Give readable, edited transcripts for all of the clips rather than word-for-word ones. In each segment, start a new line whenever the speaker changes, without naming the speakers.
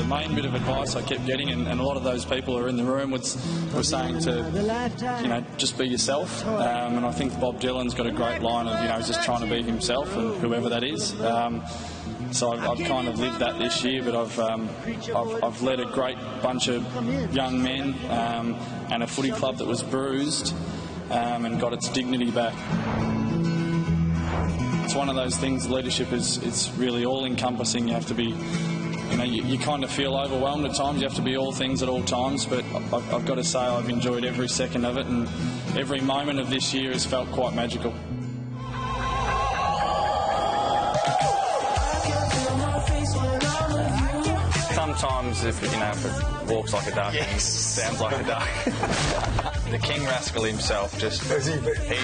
main bit of advice I kept getting, and a lot of those people who are in the room were saying to, just be yourself. And I think Bob Dylan's got a great line of, just trying to be himself, and whoever that is. So I've kind of lived that this year, but I've led a great bunch of young men and a footy club that was bruised and got its dignity back. It's one of those things, leadership it's really all-encompassing. You have to be, you kind of feel overwhelmed at times. You have to be all things at all times, but I've got to say I've enjoyed every second of it, and every moment of this year has felt quite magical. Sometimes if it walks like a duck and sounds like a duck. The King Rascal himself he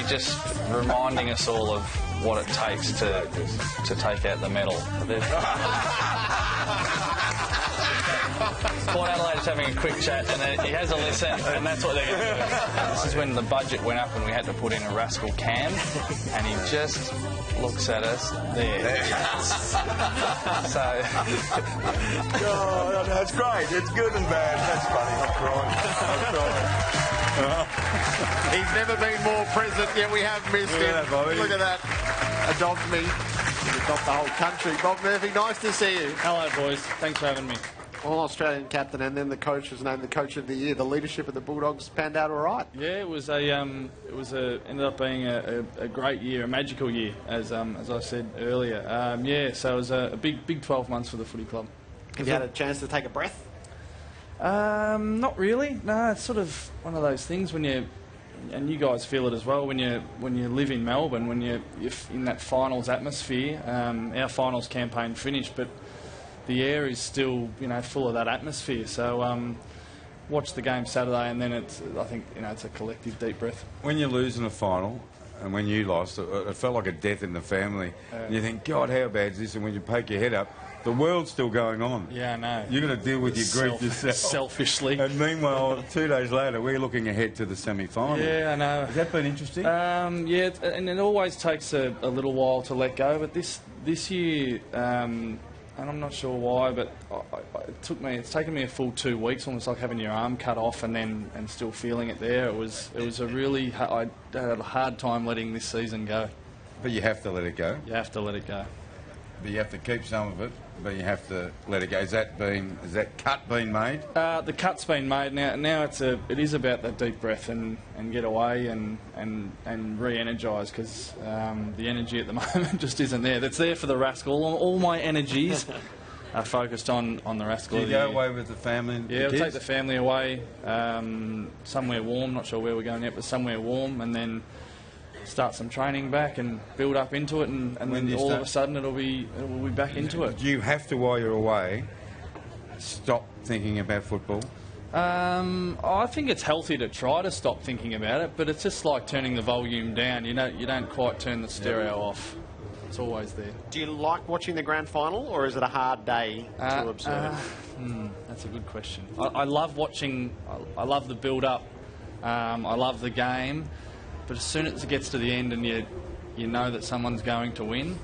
just reminding us all of what it takes to take out the medal. Port Adelaide's having a quick chat, and then he has a listen, and that's what they're going to do. This is when the budget went up and we had to put in a Rascal cam, and he just looks at us there. So,
oh, that's great. It's good and bad. That's funny. I'm crying.
He's never been more present, yet we have missed him. Look at that. Adopt me. Adopt the whole country. Bob Murphy, nice to see you.
Hello, boys. Thanks for having me.
All-Australian captain, and then the coach was named the coach of the year. The leadership of the Bulldogs panned out all right.
Yeah, it was ended up being a great year, a magical year, as I said earlier. So it was a big 12 months for the footy club.
Have you had a chance to take a breath?
Not really. No, it's sort of one of those things when and you guys feel it as well when you live in Melbourne, when you're in that finals atmosphere. Our finals campaign finished, but the air is still, full of that atmosphere. So watch the game Saturday, and then I think it's a collective deep breath.
When you lose in a final, and when you lost, it felt like a death in the family. And you think, God, how bad is this? And when you poke your head up, the world's still going on.
Yeah, I know.
You're going to deal with your grief yourself.
Selfishly.
And meanwhile, 2 days later, we're looking ahead to the semi-final.
Yeah, I know.
Has that been interesting?
Yeah, and it always takes a little while to let go. But this year, and I'm not sure why, but it's taken me a full 2 weeks, almost like having your arm cut off and still feeling it there. It was a really I had a hard time letting this season go.
But you have to let it go.
You have to let it go.
But you have to keep some of it, but you have to let it go. Has that cut been made?
The cut's been made. Now it is about that deep breath and get away and re-energise, because the energy at the moment just isn't there. That's there for the Rascal. All my energies are focused on the Rascal.
Do you go away with the family? And
yeah,
the
we'll take the family away somewhere warm. Not sure where we're going yet, but somewhere warm, and then start some training back and build up into it, and then all of a sudden we'll be back into it.
Do you have to, while you're away, stop thinking about football?
I think it's healthy to try to stop thinking about it, but it's just like turning the volume down. You don't quite turn the stereo off. It's always there.
Do you like watching the grand final, or is it a hard day to observe?
That's a good question. I love watching. I love the build-up. I love the game. But as soon as it gets to the end and you know that someone's going to win,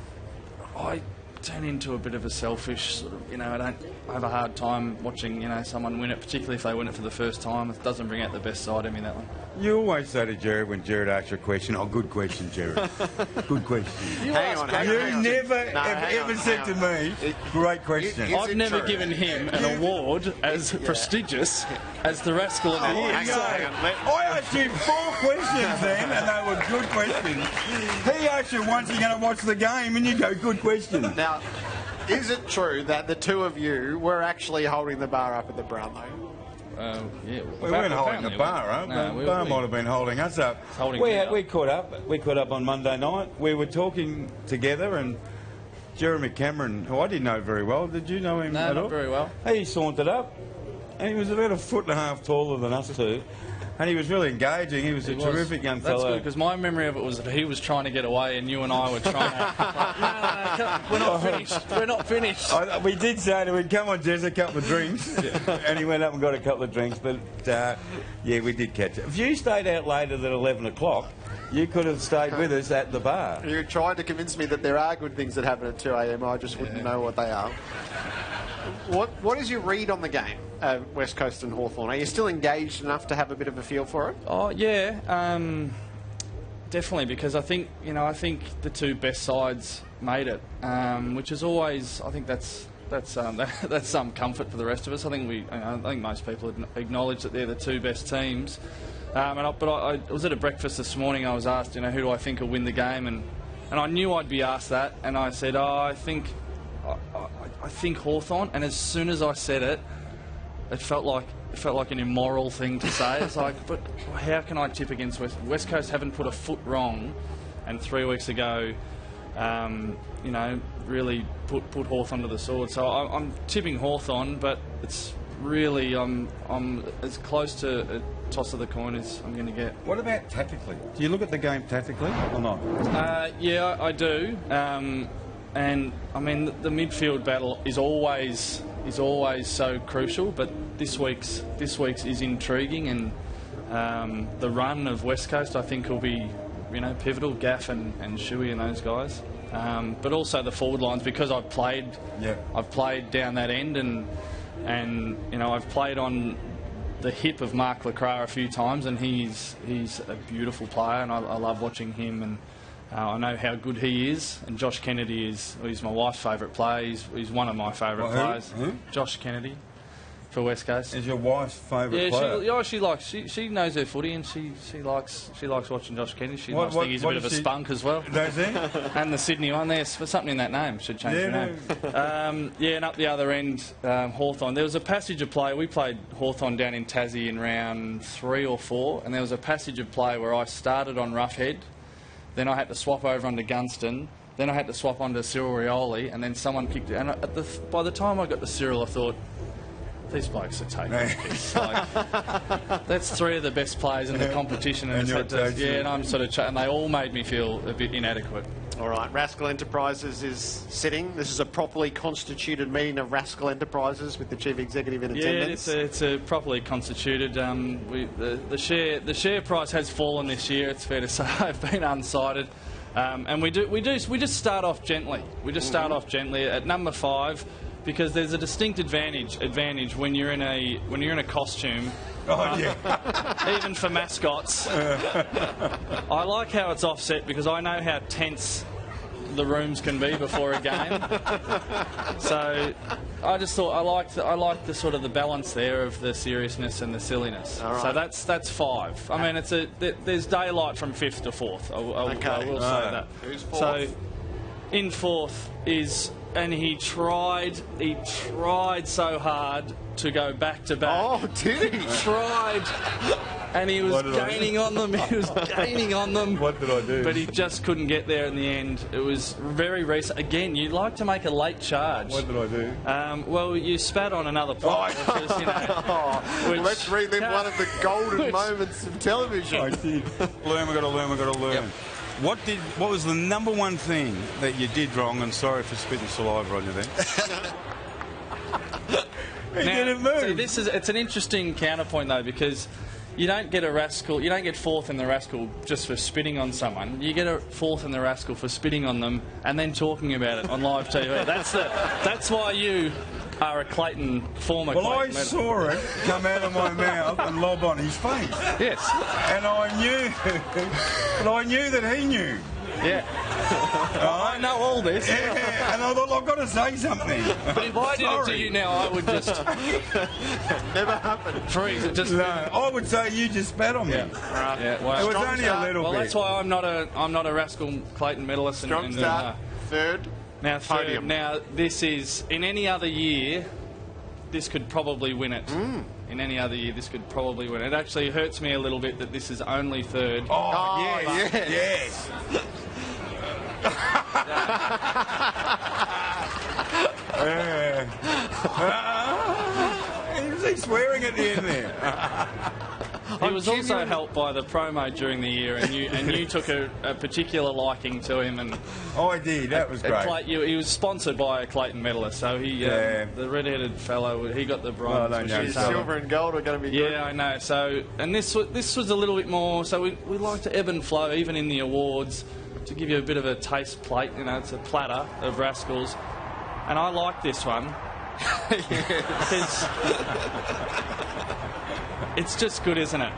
I turn into a bit of a selfish sort of, I have a hard time watching, someone win it, particularly if they win it for the first time. It doesn't bring out the best side of me, that one.
You always say to Jared, when Jared asks you a question, oh, good question, Jared. Good question.
Hang on.
You never ever said to me, great question.
I've never given him an award as prestigious as the Rascal of the Year.
I asked you 4 questions then, and they were good questions. He asked you once, you're going to watch the game, and you go, good question.
Now, is it true that the two of you were actually holding the bar up at the Brownlow?
Yeah,
we weren't holding the bar up. The bar might have been holding us up. We caught up. We caught up on Monday night. We were talking together, and Jeremy Cameron, who I didn't know very well. Did you know him at all?
No, not very well.
He sauntered up, and he was about 1.5 feet taller than us two. And he was really engaging. He was a terrific young fellow.
That's good, because my memory of it was that he was trying to get away and you and I were trying to... No, we're not finished. We're not finished.
We did say to him, come on, Jez, a couple of drinks. And he went up and got a couple of drinks. But, yeah, we did catch it. If you stayed out later than 11 o'clock, you could have stayed with us at the bar.
You tried to convince me that there are good things that happen at 2 a.m. I just wouldn't know what they are. What is your read on the game, West Coast and Hawthorn? Are you still engaged enough to have a bit of a feel for it?
Oh yeah, definitely, because I think the two best sides made it, which is always, I think that's some comfort for the rest of us. I think most people acknowledge that they're the two best teams. But I was at a breakfast this morning. I was asked, who do I think will win the game, and I knew I'd be asked that, and I said, I think Hawthorn. And as soon as I said it, it felt like an immoral thing to say. It's like, but how can I tip against West Coast? Haven't put a foot wrong, and 3 weeks ago, really put Hawthorn to the sword. So I'm tipping Hawthorn, but it's really I'm as close to a toss of the coin as I'm going to get.
What about tactically? Do you look at the game tactically or not?
Yeah, I do. And I mean, the midfield battle is always so crucial, but this week's is intriguing, and the run of West Coast I think will be pivotal. Gaff and Shuey and those guys, but also the forward lines, because I've played down that end, and I've played on the hip of Mark Lacroix a few times, and he's a beautiful player, and I love watching him, and I know how good he is. And Josh Kennedy he's my wife's favourite player. He's one of my favourite players.
Who?
Josh Kennedy for West Coast.
Is your wife's favourite player?
She knows her footy, and she likes watching Josh Kennedy. She likes think he's a bit of a spunk as well.
Does he?
And the Sydney one, there's something in that name. Should change the name. And up the other end, Hawthorn. There was a passage of play. We played Hawthorn down in Tassie in round 3 or 4, and there was a passage of play where I started on Roughhead, then I had to swap over onto Gunston, then I had to swap onto Cyril Rioli, and then someone kicked it. And by the time I got to Cyril, I thought, these blokes are taking this. That's 3 of the best players in the competition, and I'm sort of and they all made me feel a bit inadequate.
All right, Rascal Enterprises is sitting. This is a properly constituted meeting of Rascal Enterprises with the chief executive in attendance.
Yeah, it's a properly constituted. The share price has fallen this year. It's fair to say. I've been unsighted, and we just start off gently. We just start off gently at number 5. Because there's a distinct advantage when you're in a costume.
Oh yeah.
Even for mascots. I like how it's offset, because I know how tense the rooms can be before a game. So I just thought I liked the sort of the balance there of the seriousness and the silliness.
All right.
So that's 5. I mean, there's daylight from 5th to 4th. I will say that.
Who's 4th?
So in 4th is. And he tried so hard to go back to back.
Oh, did he?
Tried. And he was gaining on them. He was gaining on them.
What did I do?
But he just couldn't get there in the end. It was very recent. Again, you'd like to make a late charge.
What did I do?
Well, you spat on another plot.
Let's relive one of the golden moments of television.
I did. We've got to learn. Yep. What was the number one thing that you did wrong? And sorry for spitting saliva on you then. He didn't move.
See, it's an interesting counterpoint though, because you don't get a Rascal. You don't get 4th in the Rascal just for spitting on someone. You get a 4th in the Rascal for spitting on them and then talking about it on live TV. That's why you are a former Clayton.
Well, I saw it come out of my mouth and lob on his face.
Yes.
And I knew that he knew.
Yeah. I know all this.
Yeah, and I thought, I've got to say something.
But if I did it to you now, I would just...
Never happened.
Freeze it. Just...
No, I would say you just spat on me.
Yeah, well,
it was only a little bit.
Well, that's why I'm not a Rascal Clayton medalist.
Strong start. 3rd.
Now,
podium.
Now, this is... In any other year, this could probably win it. In any other year, this could probably win it. It actually hurts me a little bit that this is only 3rd.
Oh yes. Is he swearing at the end there?
He was also helped by the promo during the year, and you took a particular liking to him. And
I did. That was great.
He was sponsored by a Clayton medalist, so the red-headed fellow, he got the bronze.
Silver and gold are going to be good.
Yeah, I know. So, and this was a little bit more. So we like to ebb and flow, even in the awards, to give you a bit of a taste plate. It's a platter of Rascals, and I like this one. It's just good, isn't it?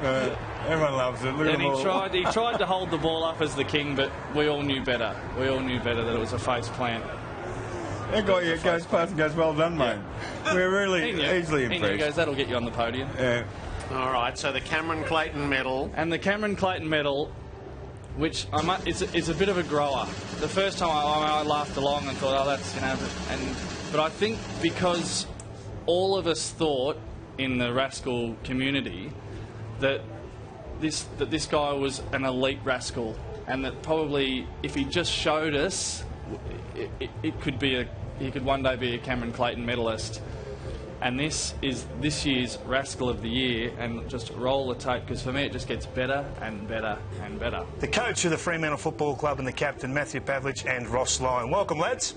Everyone loves it. Look at them all.
He tried to hold the ball up as the king, but we all knew better. We all knew better that it was a face plant.
That guy goes past and goes, well done, mate. Yeah. We're really easily impressed.
He goes, that'll get you on the podium.
Yeah.
All right, so the Cameron Clayton medal.
And the Cameron Clayton medal, which it's a bit of a grower. The first time I laughed along and thought, oh, that's, you know, but I think because all of us thought in the Rascal community that this guy was an elite Rascal, and that probably if he just showed us, it could be he could one day be a Cameron Clayton medalist. And this is this year's Rascal of the Year, and just roll the tape, because for me it just gets better and better and better.
The coach of the Fremantle Football Club and the captain, Matthew Pavlich and Ross Lyon. Welcome, lads.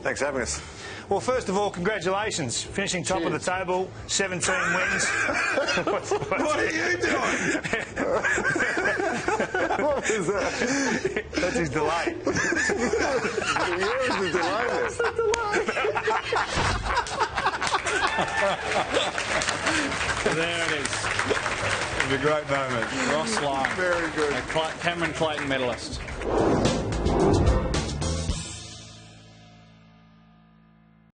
Thanks for having us.
Well, first of all, congratulations. Finishing top of the table, 17 wins.
What are you doing?
What is that?
That's his delay.
Where is the delay there?
What's the delay?
There it is.
It's a great moment.
Ross Lyon.
Very good.
A Cameron Clayton medalist.